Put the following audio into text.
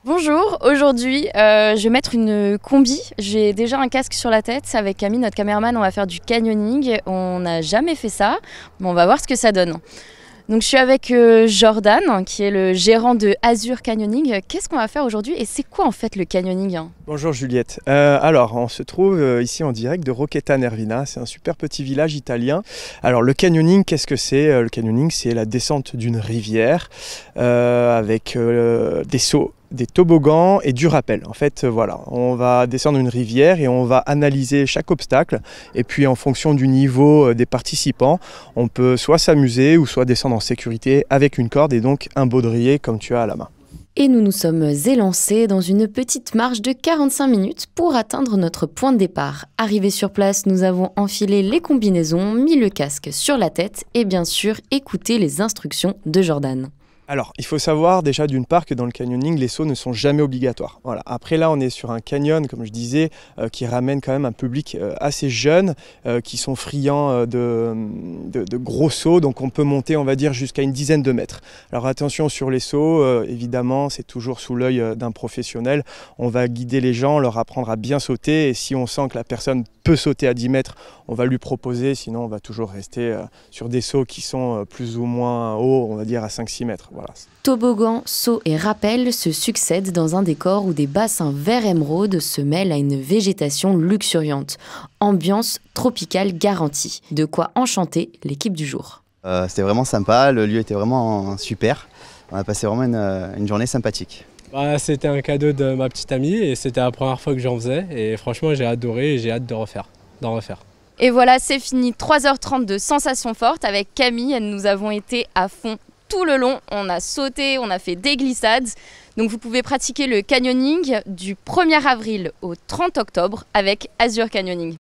Bonjour, aujourd'hui je vais mettre une combi, j'ai déjà un casque sur la tête, avec Camille notre caméraman on va faire du canyoning, on n'a jamais fait ça, mais on va voir ce que ça donne. Donc je suis avec Jordan qui est le gérant de Azur Canyoning. Qu'est-ce qu'on va faire aujourd'hui et c'est quoi en fait le canyoning? Bonjour Juliette. Alors on se trouve ici en direct de Rocchetta Nervina, c'est un super petit village italien. Alors le canyoning, qu'est-ce que c'est? Le canyoning c'est la descente d'une rivière avec des sauts, des toboggans et du rappel. En fait, voilà, on va descendre une rivière et on va analyser chaque obstacle. Et puis, en fonction du niveau des participants, on peut soit s'amuser ou soit descendre en sécurité avec une corde et donc un baudrier comme tu as à la main. Et nous nous sommes élancés dans une petite marche de 45 minutes pour atteindre notre point de départ. Arrivés sur place, nous avons enfilé les combinaisons, mis le casque sur la tête et bien sûr écouté les instructions de Jordan. Alors, il faut savoir déjà d'une part que dans le canyoning, les sauts ne sont jamais obligatoires. Voilà. Après là, on est sur un canyon, comme je disais, qui ramène quand même un public assez jeune, qui sont friands de gros sauts, donc on peut monter, on va dire, jusqu'à une dizaine de mètres. Alors attention sur les sauts, évidemment, c'est toujours sous l'œil d'un professionnel. On va guider les gens, leur apprendre à bien sauter, et si on sent que la personne peut sauter à 10 mètres, on va lui proposer, sinon on va toujours rester sur des sauts qui sont plus ou moins hauts, on va dire à 5-6 mètres. Voilà. Toboggan, saut et rappel se succèdent dans un décor où des bassins vert émeraude se mêlent à une végétation luxuriante. Ambiance tropicale garantie. De quoi enchanter l'équipe du jour. C'était vraiment sympa, le lieu était vraiment super. On a passé vraiment une journée sympathique. C'était un cadeau de ma petite amie et c'était la première fois que j'en faisais. Et franchement, j'ai adoré et j'ai hâte d'en refaire. Et voilà, c'est fini. 3h30 de sensations fortes avec Camille. Nous avons été à fond tout le long, on a sauté, on a fait des glissades. Donc vous pouvez pratiquer le canyoning du 1er avril au 30 octobre avec Azur Canyoning.